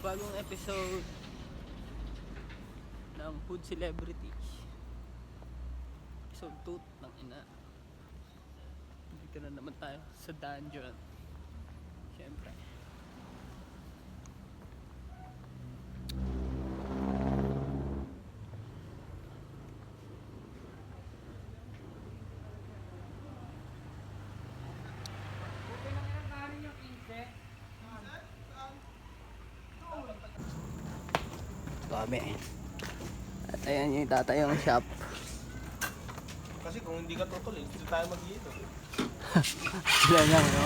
Bagong episode ng Food Celebrity. Episode 2 ng ina. Dito na naman tayo sa dungeon. Siyempre. Dami. At ayan yung itatayong shop. Kasi kung hindi ka tutol, hindi tayo mag-iito. Sila lang, no?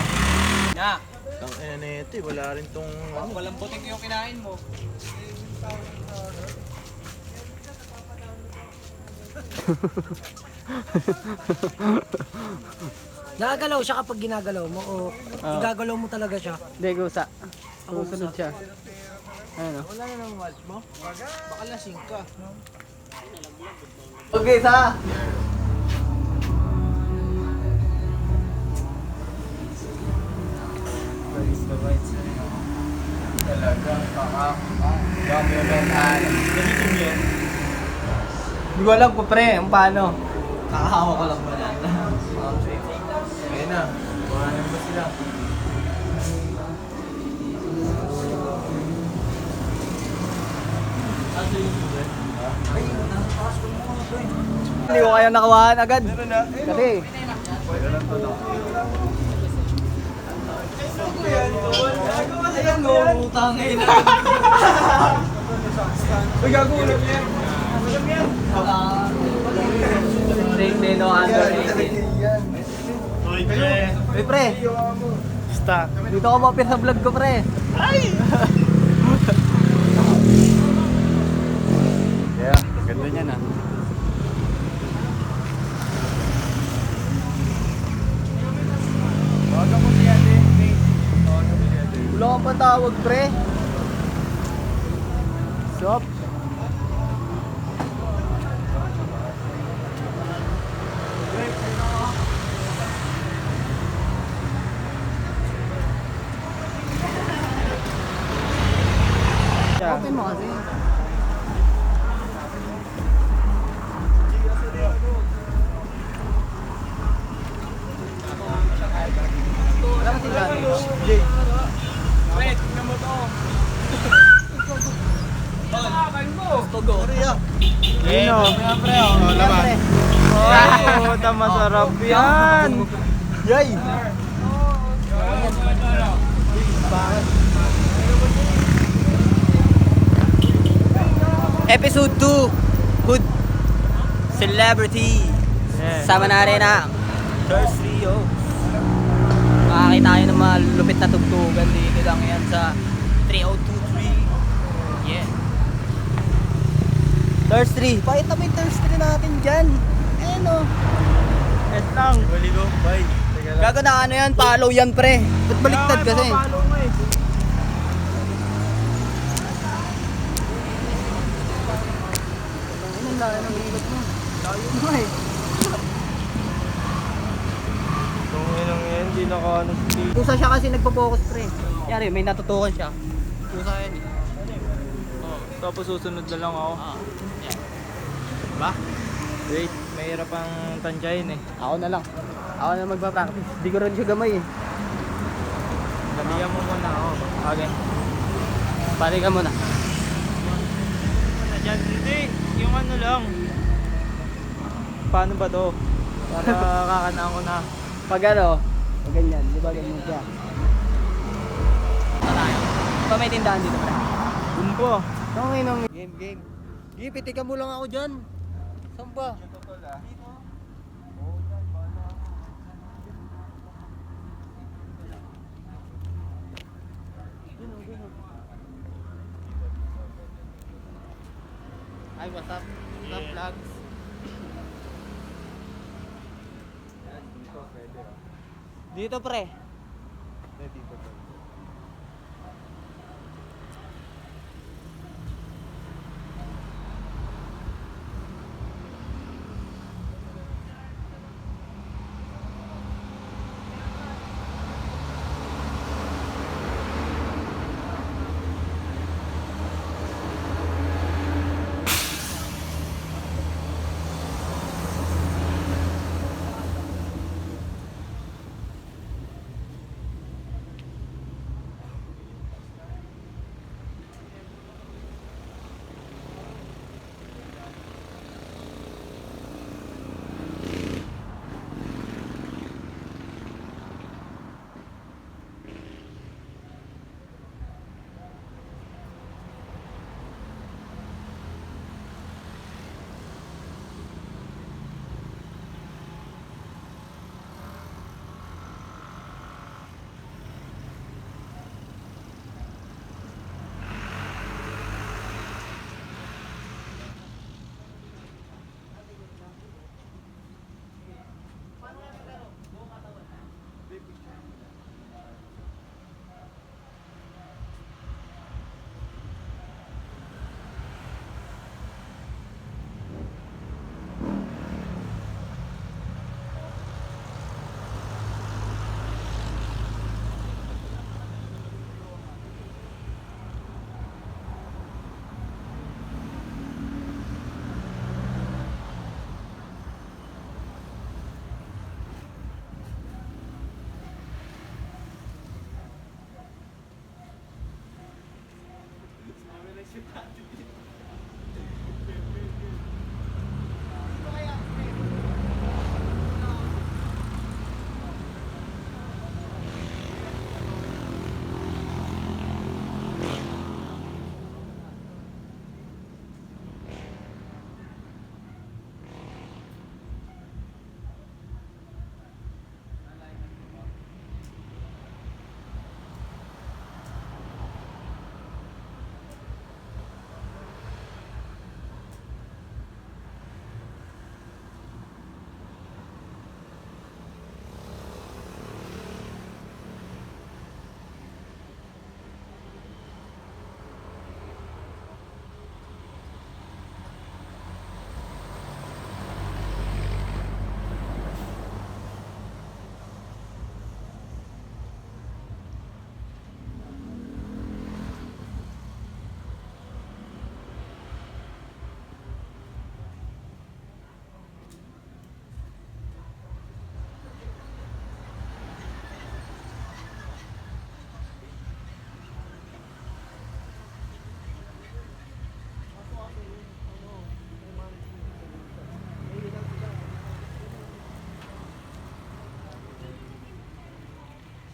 Na! Ang ina ito, wala rin tong... Walang butik yung kinain mo. Nakagalaw siya kapag ginagalaw mo o igagalaw mo talaga siya. Hindi, gusa. Susunod siya. Ano? Wala na ng watch mo? Baka lasing ka. Okay, sa! Talagang kakakaw. Nalitum yan. Hindi ko alam ko pre, kung paano. Kakahawa ko lang ba yan? Ayun na. Buhanan ba sila? Hindi ko kayo nakuhaan agad. Kasi, Ayan mo, utangin na. Uy, gagulat yan. hindi no under 18. Uy, pre. Uy pre, Basta. dito ako mapir sa vlog ko pre. Yeah, ganda niyan ah. Baga mo siya din. Wala kang patawag pre. Sup? Open mo kasi. Wala kasi damage. Jay. Wait, tignan mo to. Kain mo. Togo. Ayun o. Pre, oh. Laman. Oh, masarap yan. Yay! Episode 2 Food Celebrity. Sama natin ang Charles Rio. Makakita tayo ng mga lupit na tugtugan dito lang yan sa 3023. Yeah. Thirst 3. Pakita mo yung Thirst 3 natin dyan. Ayan o. Et lang. Baligo. Bye. Teka lang. Gago na ano yan, follow yan pre. Ba't baliktad kasi? Follow mo eh. Anong layo ng ikot mo? Layo mo eh. Kung inang yan, hindi naka-ano si... Kusa siya kasi nagpo-focus pre. Yari, may natutukan siya. Kusa yan eh. Tapos susunod na lang ako. Yan. Ba? Wait, mahirap ang tansyahin eh. Ako na lang. Ako na magpa-practice. Di ko rin siya gamay eh. Sabihan mo muna ako. Okay. Pari ka muna. Ano dyan? Hindi, yung ano lang. Paano ba to? Para kakanaan ko na. Pag ano, pag ganyan, di ba ganyan siya? Ito tayo. Pa may tindahan dito pre. Dun po. Okay nung game. Sige, pitikan mo lang ako dyan. Saan ba? Ay, what's up? What's up, vlogs? Dito pre. Dito po.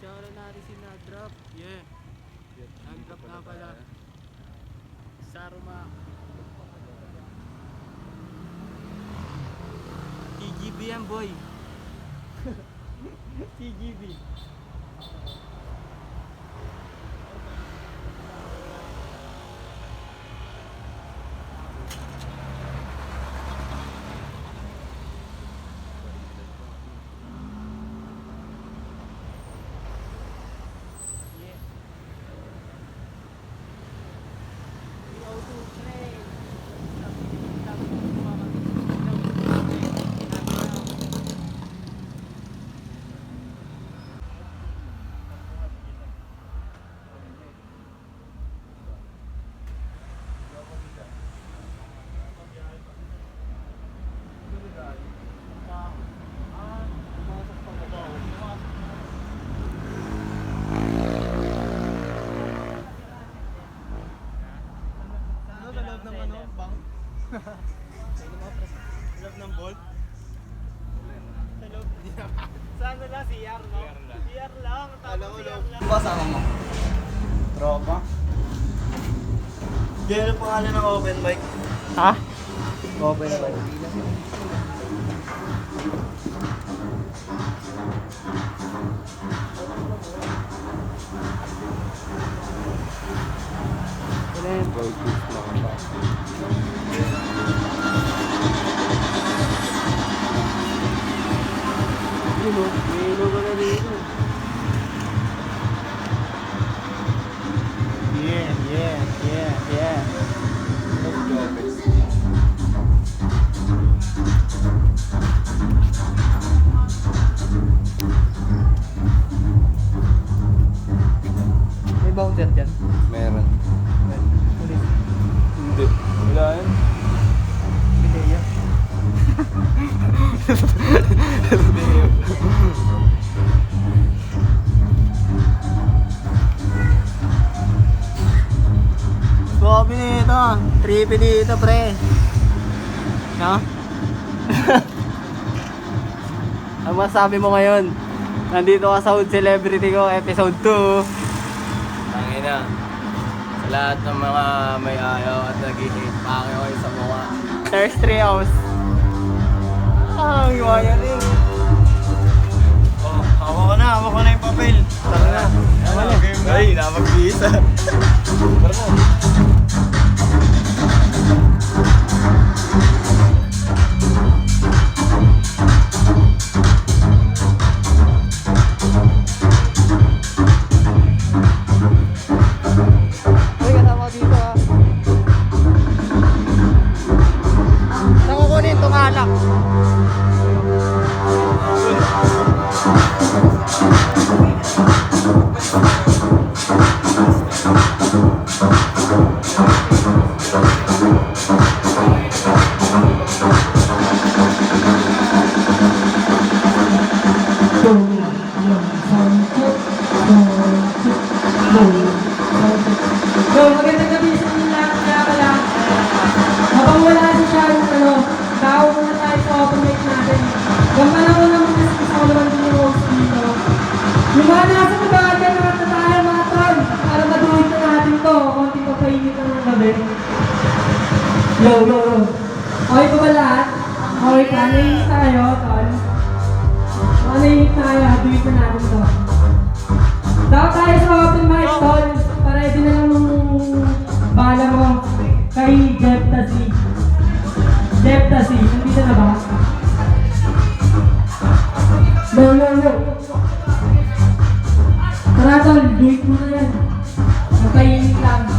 Shoutout natin si Nag-Drop. Yeah. Nag-Drop nga pala. Saruma. TGB yan boy. TGB. Love ng bolt? Saan na lang? CR, no? CR lang. Alam ko lang. Ba sama mo? Tropa? Diyan ang pangalan ng open mic. Ha? Open mic. May bouncer dyan. Meron. Hindi. Wala yan. Pideya. Swabe nito. Trippy dito pre. No? Ang masabi mo ngayon? Nandito ka sa Hood Celebrity ko, episode 2. Tangina. Sa lahat ng mga may ayaw at nag-hate, pake ko sa mukha. There's 3 hours. Ah, ang wiring. Oh, hawak ko na yung papel. Tara na. Ay, napag-iisa. Tara na. Uy, kasama ko dito ah. Saan ko kunin itong alak? So, magandang gabi sa inyo lahat. Yo, yo, yo. Okay pa ba lahat? Okay pa. Nahihit tayo, tol. Nahihit tayo. Haduin na natin to. Dapat tayo sa open mic, tol. Ready na lang nung bala mo kay Jeff Tassi. Jeff Tassi, nandito na ba? Yo, yo, yo. Tara, tol. Do it mo na yan. Magkainit lang.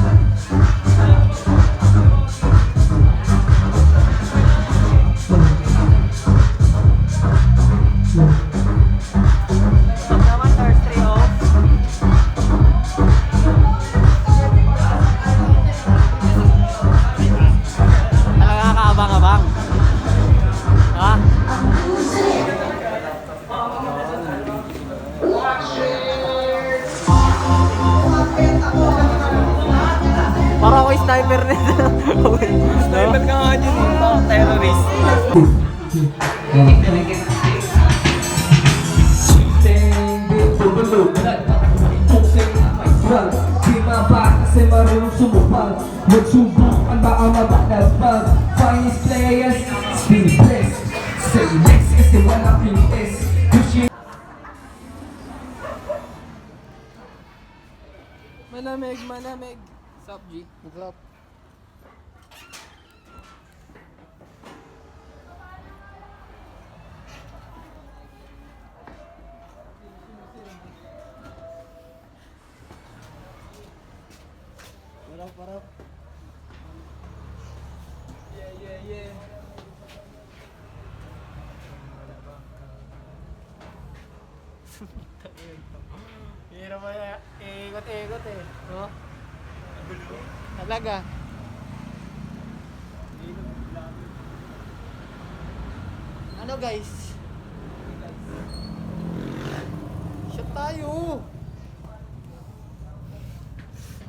Naman, Stars 3-0. Talaga kaabang-abang. Ha? Parang ako yung sniper nito. Sniper ka nga dyan eh. Terrorist. Di mabak kasi marunong sumupal. Magsubukan ba ang mabalabag? Finest players, still blessed. Say next kasi walang pintes. Pushing. Malamig, malamig. Sup, G? What's up? Warap. Yeah. Hirap ba yan? Ikot-ikot eh. No? Talaga. Ano guys? Shot tayo!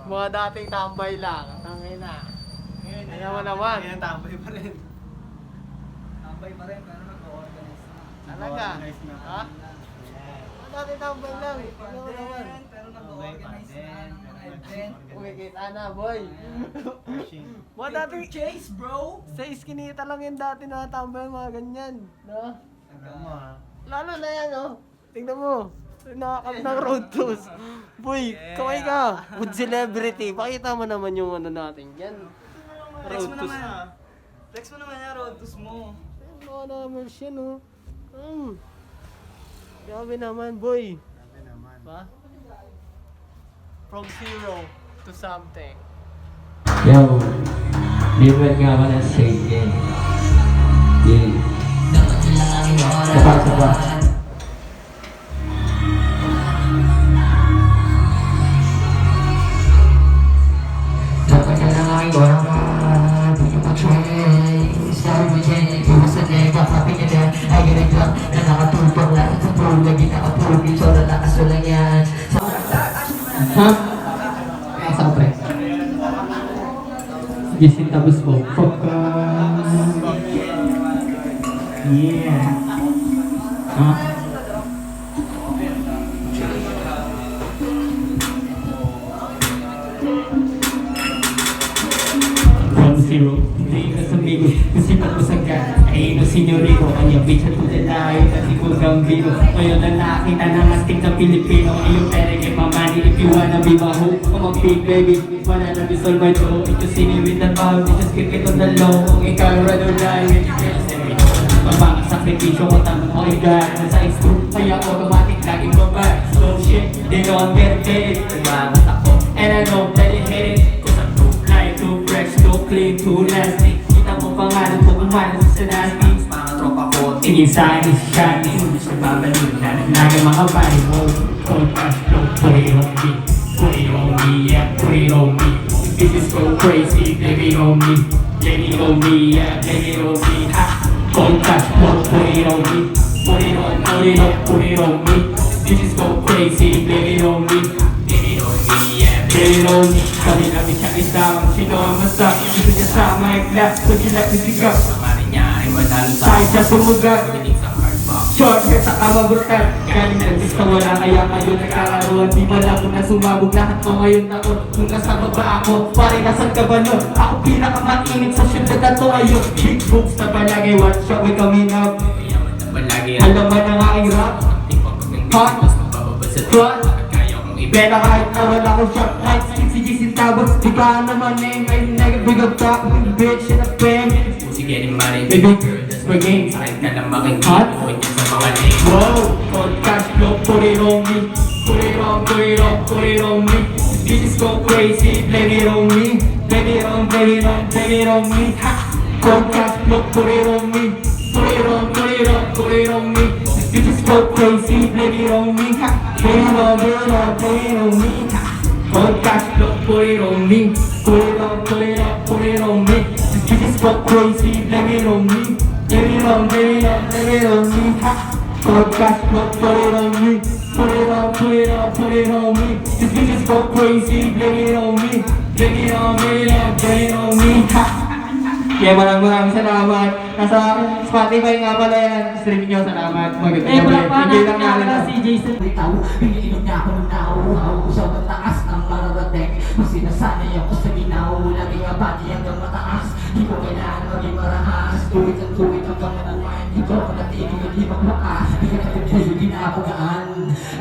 Mga dating tambay lang. Tangin na. Ano mo naman? Ngayon, tambay pa rin. Tambay pa rin, pero nag-organize na. Talaga? Ha? Mga dating tambay lang. Ano mo naman? Pero nag-organize na ng mga event. Kumikita na, boy. Mga dating Chase, bro! sa iskinita lang yung dati na tambay, mga ganyan. No? Lalo na yan, oh. Tingnan mo. Nakakap ng road tours. Boy, kaway ka. Wood celebrity. Pakita mo naman yung ano natin. Yan. Flex Road mo tours. naman yan. Flex mo naman yan, road tours mo. Mga naman siya, no? Grabe naman, boy. Ba? From zero to something. Yo, libre nga ako ng sige. Yeah. Sapa. Dapat na lang aking oras di ko ma-trace. Sabi mo dyan, iwasan na yung kakapin niya na ay ganit lang na nakatulpang lahat sa pool. Lagi nakapulog yung sola, lakas lang yan. Ha? Sa pre. Gising tapos po. Focus. Yeah. Huh? From zero, hindi ka sa migo. Kasi pag-usagan, ay no senyorito. Kanya bitch at kudalayo, kasi ko gambino. Ngayon na nakita ng astig na Pilipino. Iyong perege mamani, if you wanna be maho. Come on big baby, wanna love you solve my door. If you see me with the power, just keep it on the low. Kung ikaw ride or die, when you feel every day. Mabang sakripisyo ko tanong mo igad. Nasa school, kaya automatic laging babay. Slow shit, they know I'm getting paid. Tumamat ako, and I know that it hate it. Cause I'm too fly, too fresh, too clean, too nasty. Kita mo pangalan ko kung paano sa nasty. Mga tropa ko, tingin sa akin si Shani. Gusto babalik na naga mga body mo. Cold cash flow, put it on me. Put it on me, yeah, put it on me. This is so crazy, blame it on me. Blame it on me, yeah, blame it on me. Ha! Cold cash flow, put it on me. Put it on, put it on me. This is so crazy, blame it on me. Blame it on me, yeah, blame it on me. Kami namin siya isang, sino ang masak? Gusto niya sa my class, so sila sisigap. Sa rin niya ay madalang sa siya sumugat. Pinig sa hard box. Short hair sa kamabrutal. Galing ng pista wala kaya kayo nagkakaroon. Di pala ko na sumabog lahat ko ngayon taon. Nung nasa baba ako, pare nasan ka ba nun? Ako pinakamainit sa syudad na to. Ayun, big boobs na palagi. Watch out, we coming up. Alam mo ng aking rap. Hot, hot. Pero kahit na wala ko shot lights, si tabot. Di ka naman eh, may nag-big up top. Bitch in a pen. Baby girl, that's my game. Sa'kin ka lang makikita. Sa mga name. Wow, podcast flow, put it on me. Put it on, put it on, put it on me. This is go crazy, blame it on me. Blame it on, blame it on, blame it on me. Ha! Podcast flow, put it on me. Put it on, put it on, put it on me. You just go crazy, blame it on me. Ha! Blame it on, blame it on, blame it on me. Ha! Podcast flow, put it on me. Put it on, put it on, put it on me. You just go crazy, blame it on me. Blame it on, blame it on, blame it on me. Ha! Podcast flow, put it on me. Put it on, put it on, put it on me. This bitch just go crazy, blame it on me. Blame it on, blame it on, blame it on me. Ha! Kaya maraming salamat. Nasa Spotify nga pala yan. Streaming nyo, salamat. Magandang gabi. Enjoy lang namin si Jason. Bitaw, piniinom niya ako ng nauuhaw ko siya mataas ng mararating. Mas sinasanay ako sa ginaw. Lagi nga bati hanggang mataas. Di ko kailangan maging marahas. Tuwid ang tuwid hanggang mabuhay. Di ko ako natigil, hindi maglakas. Di ka natin sa'yo, di na ako gaan.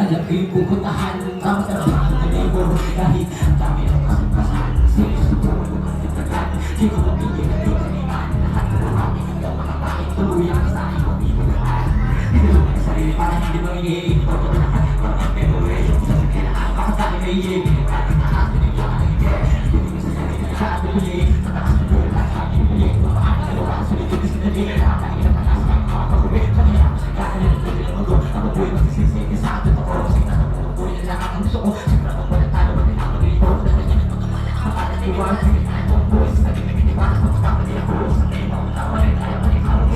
Alam ko yung pupuntahan. Tama sa lahat ng labor. Kahit ang dami ng kasipasan. Sinusutuan ko ng titagan. Di ko mapigil na di kaniman. Lahat ng marami hanggang makakain. Tuloy ang kasahin ko, di mo lahat. Hindi ko ang sarili para hindi mangyayari. Hindi ko lahat. Parang ang memory. Sa kailangan baka tayo na iye. At ang taas, binigyan ka ng hindi. Hindi ko sa sarili na siya at huli. Sa taas ng buhay, lahat sa aking huli. Kumakain na luwa, sulit ko sa dali. Lahat ang ina panas ng mga pag-uwi. Kaya ako sa kakanin ng tuloy ng mundo. Ako buhay magsisisi. Sa atin ako. Sige na sa buhay na lahat ang gusto ko. Siguro kung wala tayo, wala na ako dito. Dahil yan ang pagkamala. Makalan ay iwan. Sige na ang buhay. Sa naging naging sa pagkamali ako. Sa ngayon ako tawa rin. Kaya manikawag.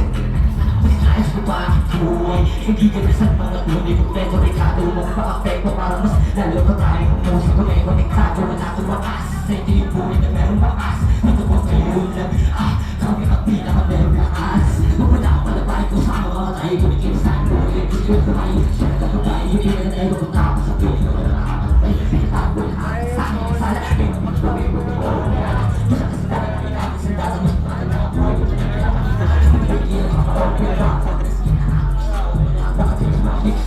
Ayos ko pa buhay. Hindi ka na sa mga tunay kong teto. Rekado mo pa-apekto para mas lalo pa tayo. Musik ko may konektado. Wala akong wakas. Sa ito yung buhay na meron bakas. Ito po kayo lang. Kami ang pinaka-meron lakas. Wala akong malabay ko sa mga tayo. Kulikin sa ano. Kulikin ko tayo. Siya na tayo. Hindi na tayo. Tapos sa piyo. Wala na nakakatay. Pinatago lahat. Sa akin ang sala. Hindi na magpapay ko. Basta kasi talaga namin sa data. Mas mahal na ako.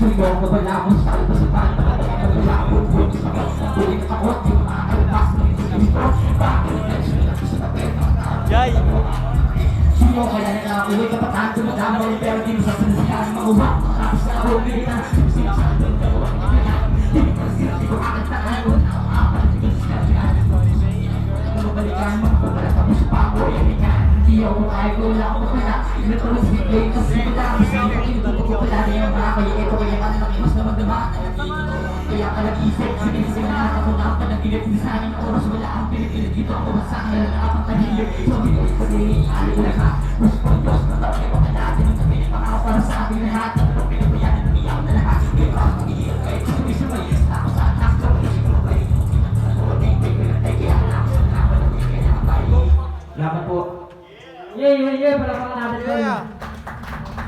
Suligaw ka ba na akong style pa sa pan? Wala akong buwag sa mga huli na takot. Di ko makakalabas na ito sa ito. Bakit na sila na sa tapet? Jai! Sino kaya na ako ay kapatan? Tumadamay pero di mo sa sanasihan makuha. Tapos na ako bilita. Sinasabi ng dalawang kaya. Di ko kasi di ko kakantaan. Wala ako apat. Di ko sinasabi. Balikan mo. Wala tapos pa ako. Hindi ako kaya ko. Wala ako kaya. Inatulog si Blake. Kasi wala ako sa iyo. Ito ko pala na yung mga kaya. Ito kaya ka na mas na magdama. Kaya ka nag-isip. Sinisip na ako na ako nag-ilip. Sa aking oras wala ang pinipilit. Dito ako masakay. Wala akong tahilip. So hindi ko rin. Alin na ka. Mas pagdos na lang. Ewan ka natin. Ang sabihin pa ako para sa ating lahat. Ang pinapayanan ng iyaw na lahat. Kaya ako mag-iiyak kayo. Sabay-sabay. Ako sa anak. Salamat po. Yeah. Palakpakan natin tol.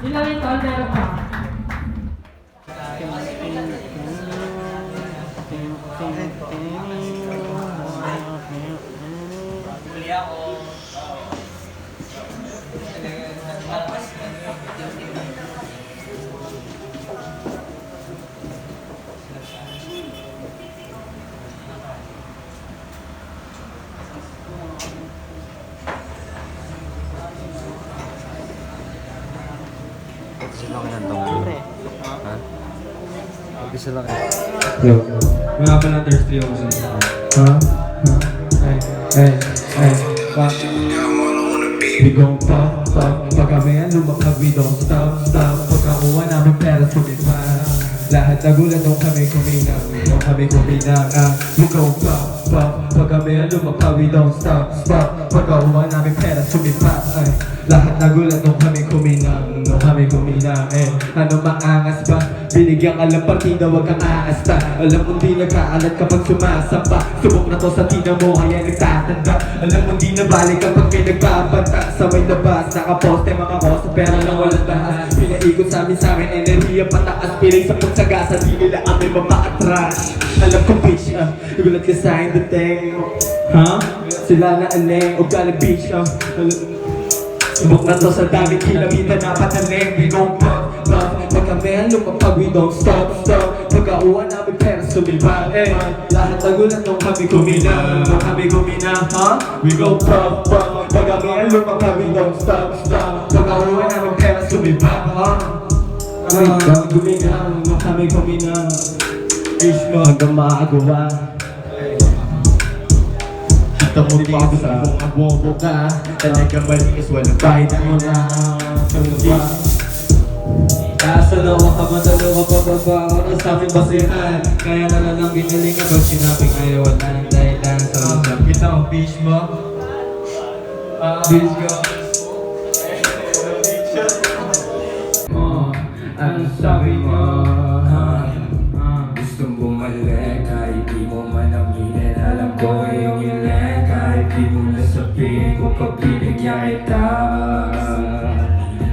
Yun lang yung tol, meron pa. Hello. Mga pala thirsty ako sa isa. Ha? We gon' pop. Pag kami yan lumakag, we don't stop. Pagkakuha namin pera sa bitma. Lahat nagulat nung kami kuminang. We gon' pop. Pag kami lumapa, we don't stop, stop. Pagkakuha namin pera, sumipa, ay. Lahat nagulat nung kami kuminang, ano maangas ba? Binigyan ka lang partida, wag kang aasta. Alam mo di nagkaalat kapag sumasamba. Subok na to sa tina mo, kaya nagtatanda. Alam mo di nabalik kapag may nagbabanta. Sa may labas, nakaposte mga kosa, pera lang walang bahas. Pinaikot sa amin, enerhiya pataas. Piling sa pagsagasa, di nila amin mapa-atras. Alam ko bitch, nagulat ka sa akin dating. Sila na aneng, o galing beach, subok na to sa dami, kilamitan na pataling. We gon' pop, pop. Pag kami lumapag, we don't stop, stop. Pagkauhan namin pera, sumipa, lahat nagulat nung kami kumina, We gon' pop, pop. Pag kami lumapag, we don't stop, stop. Pagkauhan namin pera, sumipa, kami kumina, nung kami kumina. Wish mo hanggang makagawa. Kita mo dito sa bobo ka. Talagang malinis, walang bayad mo na. Kaso nawa ka man dalawa pababa ako na sa aming basihan. Kaya na lang biniling kapag sinabi ngayon wala nang dahilan sa usap. Kita ang fish mo. Fish ko. Ano sabi mo? Gustong bumalik kahit di mo man aminin. Alam ko yung ilan kahit di mo nasabihin. Kung pagbibigyan kita,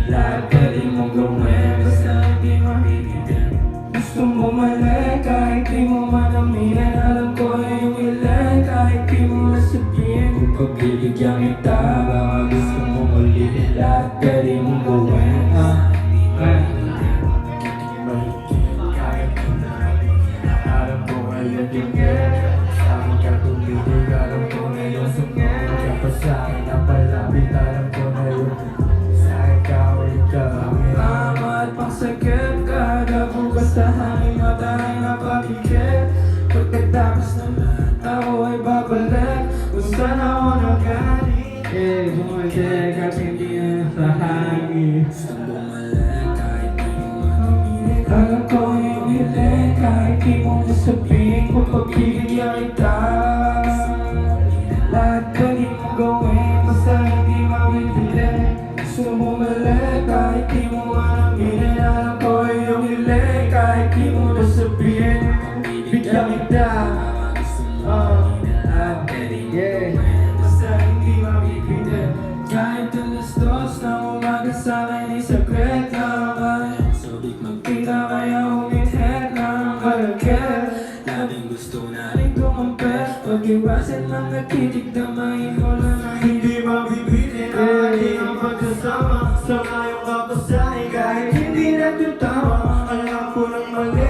lahat ka rin mong gawin basta hindi mabibigyan. Gustong bumalik kahit di mo man aminin. Alam ko yung ilan kahit di mo nasabihin. Kung pagbibigyan kita, baka gusto mo ulit. Lahat ka rin mong gawin. Sakit kada bukas sa hangin madaling napakikit. Pagkatapos naman ako ay babalik kung saan ako nagaling. Bumalik at hindi na sa hangin. Gustong bumalik kahit di mo aminin. Alam ko yung hiling kahit di mo nasabihin. Kung pagbibigyan kita, lahat ka di mo gawin basta hindi mabibili. Gusto bumalik kahit di mo aminin. Alam ko yung hiling kahit di mo nasabihin. Bigyan kita, basta hindi mabibili. Kahit alas-dos na umaga sa'kin ay sakit naman. Sabik magkita kaya humithit ng malakit. Labing gusto na rin kumampes. Pag-iwasan ng nagtitigdamahin mo lang na hindi mabibili. Ang pagkasama sa ngayong kapasahin. Kahit hindi natutawa, alam ko ng mali.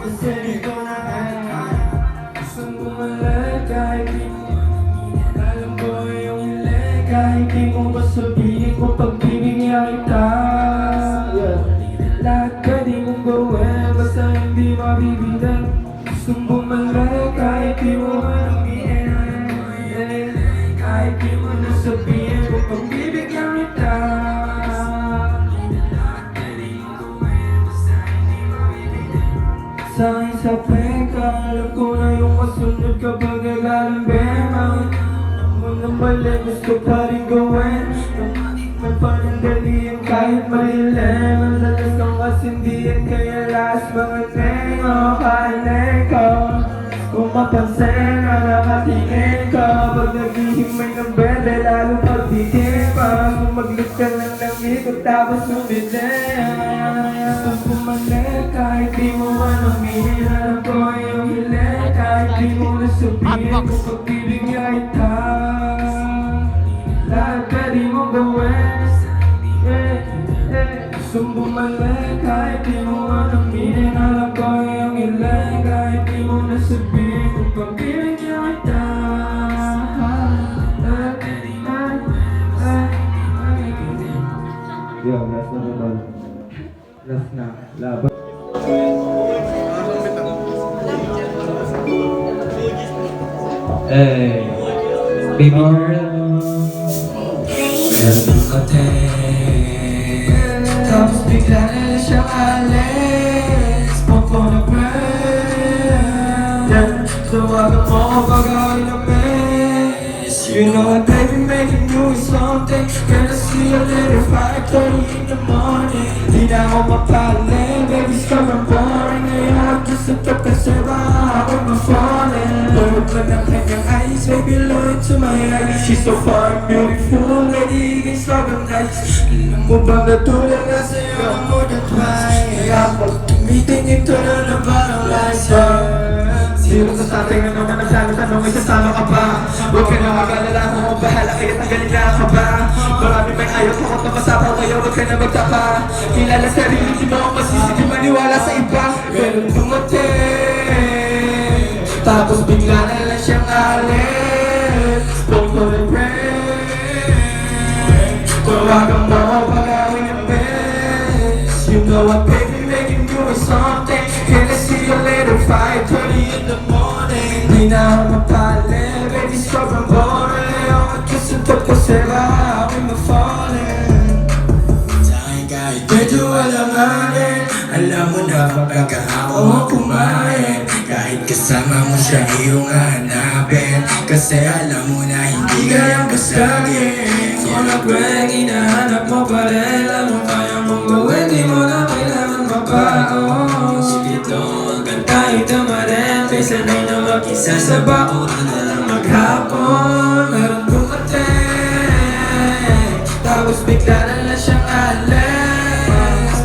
Kasi di ko na kaya. Gustong bumalik kahit di mo aminin. Alam ko yung hiling kahit di mo masabihin. Kung pagbibigyan kita, lahat ka di mong gawin basta hindi mabibigyan. Gustong bumalik kahit di mo aminin. Kahit di mo nasabihin. Kung pagbibigyan kita, sa akin sa peka, alam ko na yung kasunod kapag naglalambing. Munang mali, gusto pa rin gawin. May panandalian kahit malilim. Ang lalas ng kasindihan, kaya last mga nengo. Kainin ko, kung mapansin na nakatingin ka. Pag naghihimay ng berde, lalo pagtitin pa. Kung mag-look ka lang ng ikot, tapos umili. Gusto bumalik kahit di mo aminin. Alam ko yung hiling kahit di mo nasabihin. Kung pagbibigyan kita, lahat ka di mo gawin. Gusto bumalik kahit di mo aminin. Alam ko yung hiling kahit di mo nasabihin. Kung pagbibigyan kita, yeah, last na naman. Last na. Laban. Hey, baby girl. Meron ka din. Tapos bigla na lang siyang alis. Pumpo na breath. Tawagan mo ako pag ako'y na-miss. You know what, baby, making you is something. Can I see a little 5:30 in the morning? Di na ako mapalit, baby, sobrang boring. Ngayon, gusto to kasi baka ako'y ma-falling. Load mo ng kanyang eyes, baby, look into my eyes. She's so far beautiful, lady, it's sobrang nice. Alam mo bang natulad na sa'yo more than twice? Kaya pag tumitingin to na na parang lights. Sino sa ating na naman nagplano, tanong isasama ka ba? Huwag ka na mag-alala, kung bahala kaya tanggalin na ka ba? Marami may ayaw ko kung masapaw kayo, huwag ka na magtaka. Kilala sarili, di mo ako masisigi maniwala sa iba. Pero dumating, tapos bigla na lang siyang alis. Don't go to pray. Tawagan mo ako pag ako'y na-miss. You know what, baby, making you is something. Can I see you later, 5:30 in the morning? Di na ako mapalit, baby, sobrang boring. Ako gusto to kasi baka ako'y ma-falling. Sa'kin kahit medyo alanganin, alam mo na kapag ako ang kumain. Kahit kasama mo siya iyong hanapin, kasi alam mo na hindi kayang basagin. Kung nagweng hinahanap mo pa rin, alam mo kaya mong gawin, di mo na kailangan mabaon. Sige to, hanggang tayo tamarin, kaysa na mag-isa sa bakuran na lang maghapon. Meron dumating, tapos bigla na lang siyang alis.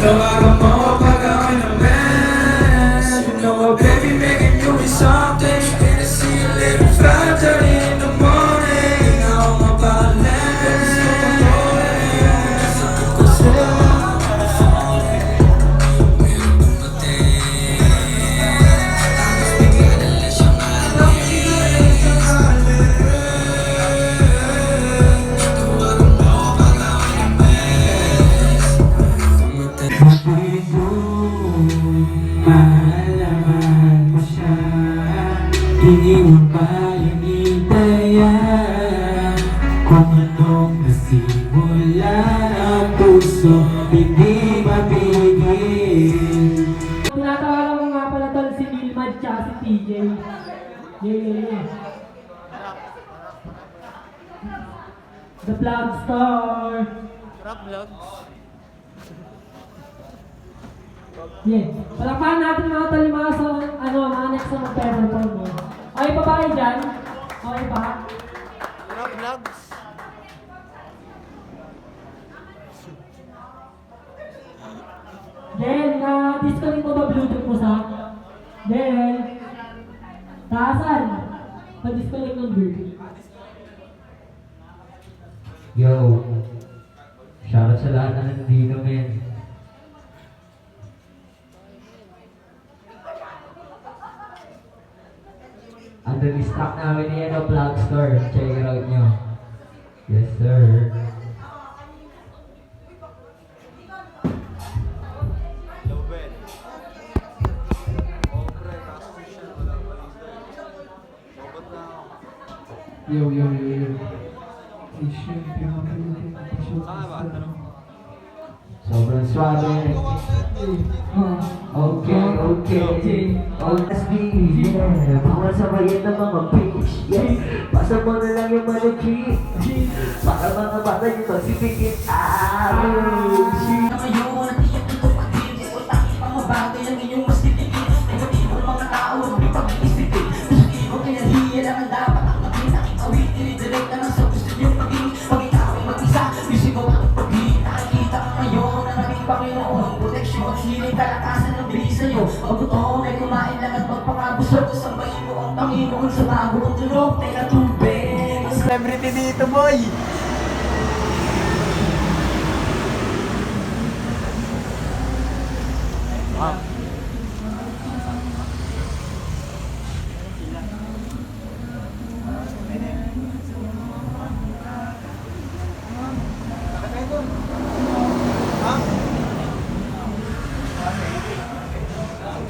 Tawagan mo pag ako'y na-miss. You know what, baby, making you is something. Can I see you later, 5:30 in the morning? Di na ako mapalit. Kasi meron dumating, tapos bigla na lang siyang alis. Tawagan mo pag ako'y na-miss. Dumating. Malaman mo siya, hindi mo pa initayan kung anong nasimula ang puso, hindi mapigil. Tinatawagan mo nga pala tol si Milmad tsaka si TJ. Yeah. The Vlog Store. Rap vlogs. Yeah. Palakpakan natin mga tol yung mga sa, mga next na mag-perform mo. Okay pa ba kayo dyan? Okay pa? Rap vlogs. Del, na-disconnect mo ba Bluetooth mo sa? Del. Taasan. Pa-disconnect ng Bluetooth. Yo, shoutout sa lahat na nandito, men. Ang stock namin ni Vlog Store. Check it out nyo. Yes, sir. Yo. Sobrang suave. Okay. Let's be, yeah. Bawal sabayin ng mga bitch, yes. Pasa mo na lang yung mga cheat. Para mga bata yung magsipikit. Shit. Ngayon, natiyak ito pag-ibig o takip ang mabago yung inyong mas titigil. Negatibong mga tao, hindi pag-iisipin. Positibo, kaya hiya lang ang dapat ang makita. Awit, dinidirect na lang sa gusto niyong maging. Pag ikaw ay mag-isa, bisigaw ang pag-ibig. Nakikita ka ngayon na naging Panginoon ang proteksyon. Hiling kalakasan ng bigay sa'yo. Ang totoo ay kumain lang at magpakabusog. Sabayin mo ang Panginoon sa bago ang tunog. Teka tubig. Celebrity dito, boy.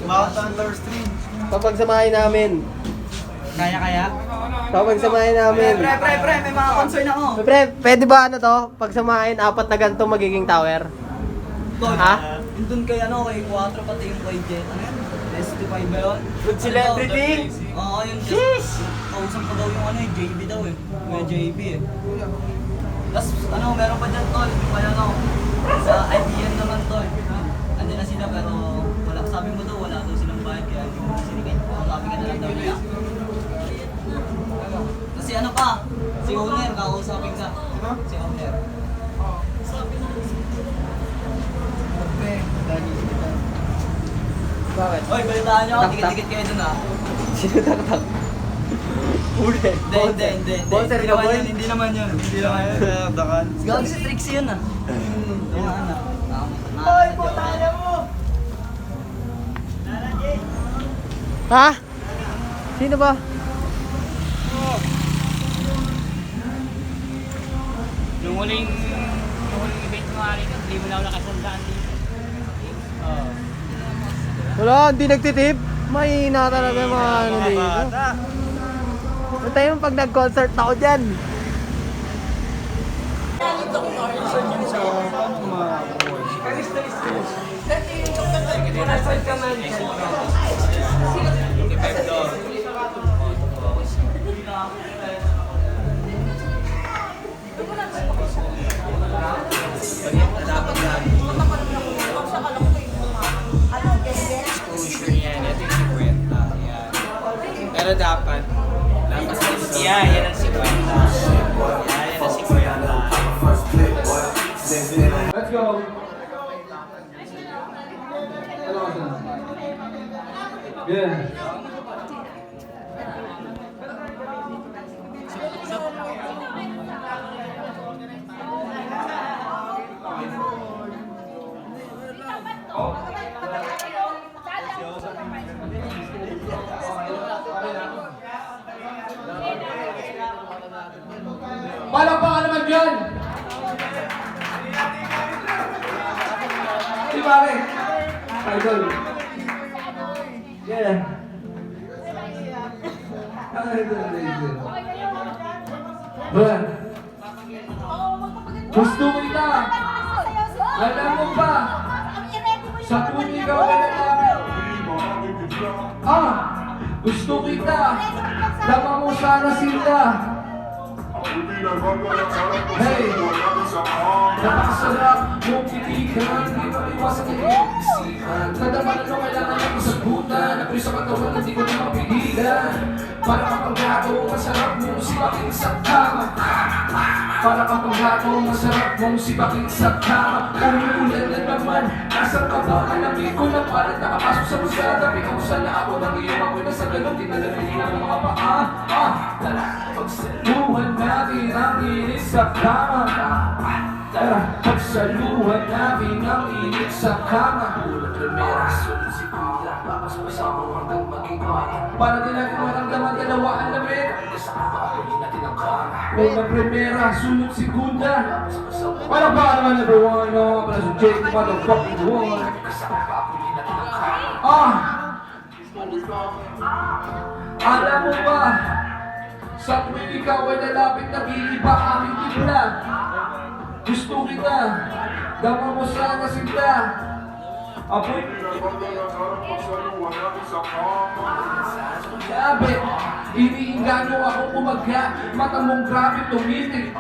Mount Thunder Stream. Papagsamahin namin. Kaya? Papagsamahin namin. Pre, may mga concern ako. Pre, pwede ba ano to? Pagsamahin, 4 na ganito magiging tower? Tol, Ha? Doon kay kay 4 pati yung kay Jet. Ano yan? Testify ba yun? Good celebrity? Oo, yun. Sheesh! Kausap ko daw yung ano eh, JB daw eh. May JB eh. Tapos ano, meron pa dyan tol, kaya ano, sa IBM naman tol. Andyan na sila pero wala, sabi mo daw wala daw silang bayad kaya hindi mo na sinigay. Sabi ka na lang daw nila. Kasi ano pa, si owner, kakausapin ka. Si owner. Bakit? Oy, balitaan nyo ako, Tak-tak. tikit-tikit kayo dun ah. Sino tak-tak? Huli. Hindi. Bowser Hindi ka, naman boy? yun, hindi naman yun. Hindi naman yun. Gawin si Trixie yun ah. Yung anak. Hoy, putala mo! Ha? Sino ba? Yung huling event mo nga rin, hindi mo na ako nakasandaan dito. Wala, hindi nagtitip. Mahina talaga yung mga ano dito. Matay mo pag nag-concert ako dyan. Exposure yan, ito yung 50. Yan. Pero dapat, lapas na yan, yan ang 50. Yan ang 50. Let's go! Yeah. Palakpakan naman dyan! Si pare! Idol! Yeah! Ba? Gusto kita! Alam mo ba? Sa tuwing ikaw ay namin! Gusto kita! Dama mo sana sila! Hey! Napakasarap mong kitikan, di ba iwasan ang iyong isipan? Nadama na nung kailangan ng isang butan, apoy sa katawan na di ko na mapigilan. Para kapag gato, masarap mong sipakin sa kama. Para kapag gato, masarap mong sipakin sa kama. Umuulan na naman, nasaan ka ba? Alamig ko na parang nakapasok sa busada. Pinuusan na ako ng iyong apoy na sa galong tinalagay ng mga paa. Pagsaluhan natin ang init sa kama. Pagsaluhan natin ang init sa kama. Ulang primera, sunod si Kuya. Papaspasan mo hanggang maging kaya. Para din natin maramdaman dalawa ang lamig. Kasapapagin natin ang kama. Ulang primera, sunod si Kuya. Para ba naman everyone? Para sa Jake, motherfucking one. Kasapapagin natin ang kama. Alam mo ba? Sa tuwing ikaw ay lalapit na iiba aking tibla. Gusto kita, dama mo sana sila. Apoy sabi, iniinganyo ako kumaga. Mata mong grabe tumitig.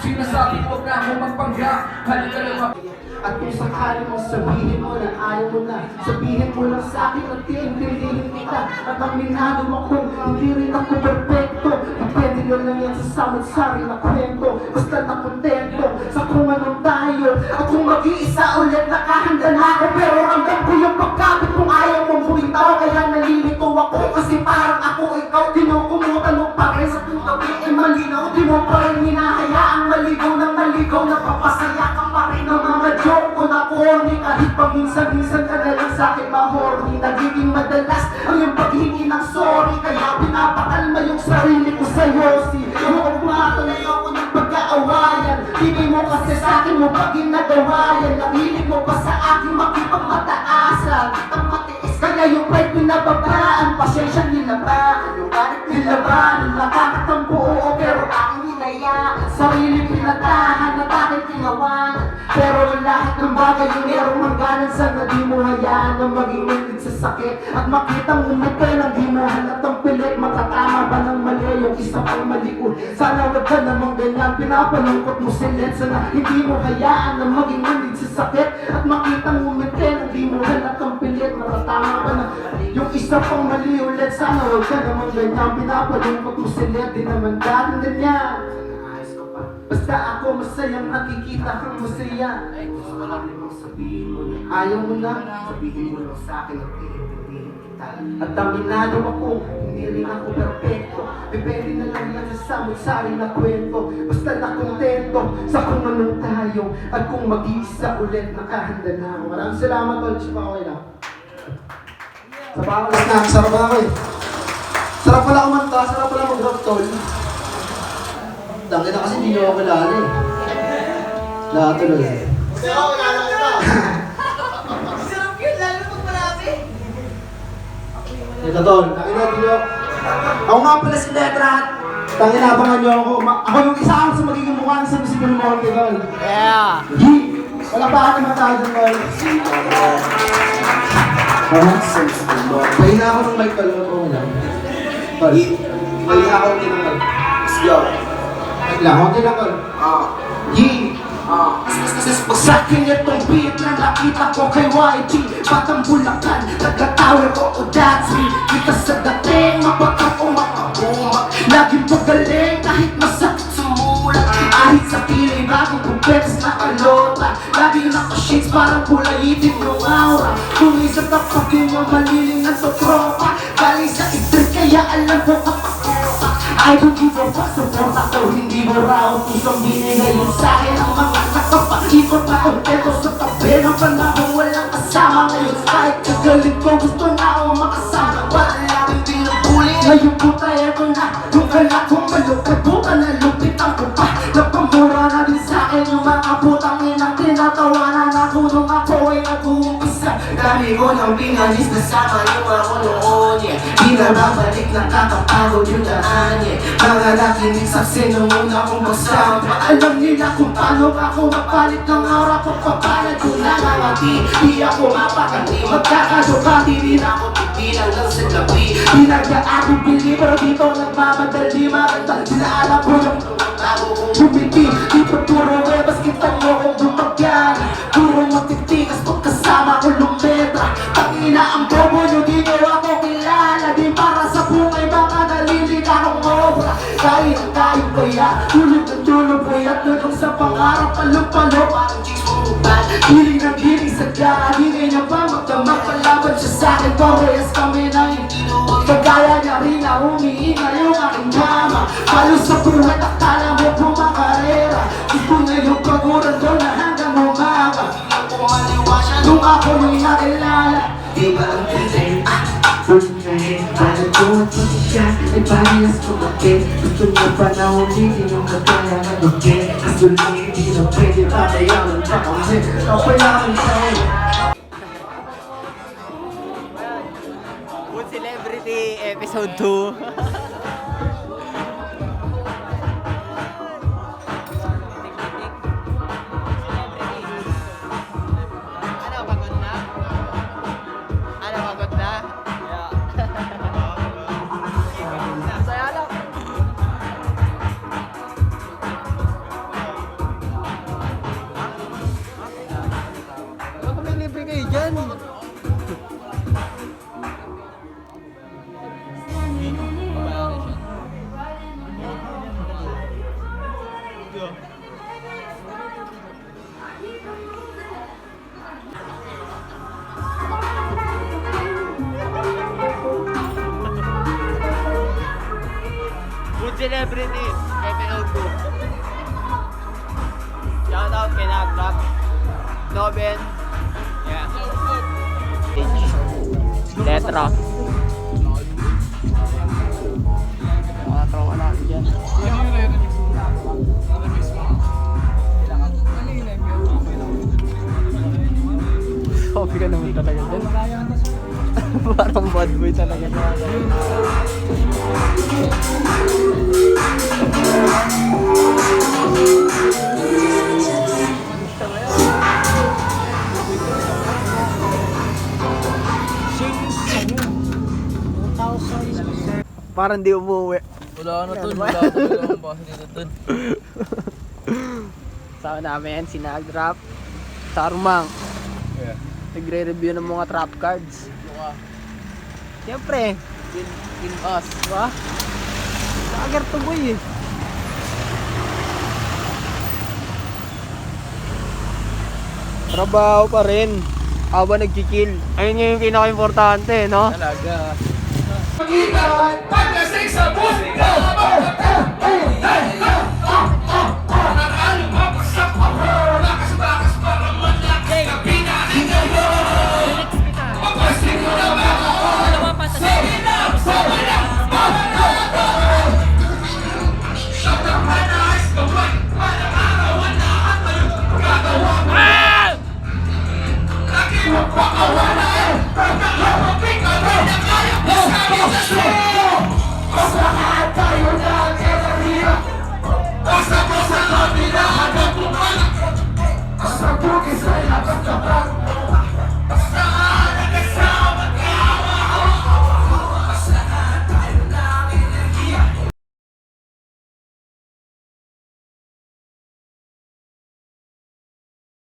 Sinasabi ko na ako magpangga. Halika lang. At kung sakali mong sabihin mo na ayaw mo na, sabihin mo lang sa akin at tiintindihin kita. At ang minado mo kung hindi rin ako perfecto. Depende nyo lang yan sa samad-sari na kwento. Basta na kontento sa kung anong tayo. At kung mag-iisa ulit nakahanda na ako. Pero ramdam ko yung pagkapit kung ayaw mong bumitaw. Kaya nalilito ako kasi parang ako ikaw. Kinukumutan mo pa rin sa tuwing tabi ay malinaw. Di mo pa rin hinahayaang maligaw ng maligaw. Napapasaya ka pa rin ng mga joke ko na corny. Kahit paminsan-minsan ka na lang sa'kin mahorny. Nagiging madalas ang yung paghingi ng sorry. Kaya pinapakalma yung sarili ko sa'yo. Ayoko kumatuloy ako ng pagkaawayan. Hindi mo kasi sa'kin mo pag ginagawayan. Nahilig mo pa sa akin makipagmataasan. Ang matiis kaya yung pride pinababaan. Pasyensya nila ba? Yung galit nila ba? Nakakatampo oo pero aking hinayaan. Sarili pinatahan at aking tinawanan. Pero lahat ng bagay yung merong hangganan. Sana di mo hayaan na maging malig sa sakit. At makitang umiti ng di mo halatang pilit. Matatama ba ng mali yung isa pang maliun? Sana wag ka namang ganyan, pinapalungkot mo silit. Sana hindi mo hayaan na maging malig sa sakit. At makitang umiti ng di mo halatang pilit. Matatama ba ng yung isa pang mali ulit. Sana wag ka namang ganyan, pinapalungkot mo silit. Di naman dating ganyan. Basta ako masayang nakikita kang masaya. Ay, gusto ko lang mong sabihin mo na ayaw mo na. Sabihin mo lang sa'kin at iintindihin kita. At aminado ako, hindi rin ako perfecto. Depende na lang yan sa samot-sari na kwento. Basta nakontento sa kung anong tayo. At kung mag-iisa ulit, nakahanda na ako. Maraming salamat, Tol. Siya pa okay lang. Sa pa ako lang na, sarap ako eh. Sarap pala kumanta, sarap pala mag-rock, Tol. Tangin na kasi hindi nyo ako kilala eh. Lahat tuloy. Kasi ako kilala kita. Sarap yun, lalo pag marami. Ito Tol, tangin na din ako nga pala si Letrat. Tangin na, abangan nyo ako. Ako yung isa ako sa magiging mukha ng sabi si Pilmon kay Tol. Yeah! Wala pa ako naman tayo dun, Tol. Pahina ako ng mic, Tol. Tol, pahina ako ng mic. Let's go. Lang, okay lang Tol. Sa akin itong beat na nakita ko kay YG. Batang Bulacan, nagkatawa ko o that's me. Kita sa dating, mapagkak o makabumak. Laging pagaling kahit masakit sa mulat. Ahit sa piling, bagong kumpets na kalota. Laging naka-shades parang kulay-itim yung aura. Kung isa tapagin yung maliling ng tropa. Galing sa itri kaya alam ko kapakosa. I don't give a fuck, support ako, hindi mo raw pusong binigay yung sa'kin ang mga nakapakikot na kontento sa tabi ng panahon walang kasama ngayon. Kahit kagaling ko, gusto na ako makasama. Wala lang pinabuli, ngayon puta eto na. Yung kala kong malupit, puta na lupitan ko pa. Napamura na din sa'kin yung mga putang inang tinatawanan ako nung ako ay nag-uumpisa. Dami ko nang pinalis na sama yung ako noon, yeah. Di na babalik, nakakapagod yung daan, yeah. Mga nakinig saksi nung una kong magsama. Alam nila kung paano ako mapalit ng aura ko. Papalag ko na ngawati, di ako mapakandi. Magkakadukati, di na ako pipilang lang sa gabi. Di nag-aakong pili, pero dito nagmamadali. Marantal, di na alam ko yung bago kong bumiti. Di pa puro webas, kita nyo kong bumagyan. Puro matitikas, pagkasama ko lumetra. Tangina ang bobo nyo, di nyo ako kilala. Di para sa bungay, mga nalilig akong obra. Kahit ang kahit kaya, tulog ng tulog kaya tulog sa pangarap, palong-palo, parang chicks bumubad. Hiling ng hiling sa gara, di ngayon pa magdamag. Palaban siya sa'kin, parehas kami na hindi luwag. Kagaya niya rin na humihinga yung aking mama. Palo sa buhay, akala mo pumakarera. Gusto na yung paguran ko na hanggang umaga. Nung ako yung nakilala, di ba ang tingin? Para ko at siya ay parehas kumaki. Gusto niya pa na ulitin yung kagaya na dugi. Gusto niya hindi na pwede patayaman pa kami. Kapayaman tayo. Food Celebrity Episode 2. Food Celebrity Episode 2. Shout out kay Nagrap, Noben, yeah. Letra. Mga tropa natin dyan. Copy ka naman talaga dyan. Parang bad boy talaga. Parang di umuwi. Wala na tol, wala na talaga ang basa dito tol. Sama namin si Nagdrap, Tarumang. Nagre-review ng mga trap cards. Siyempre, In us. diba? Lager to boy eh. Trabaho pa rin. Habang nagkikill. Ayun yung pinaka-importante, no? Talaga. Pagdating sa musika,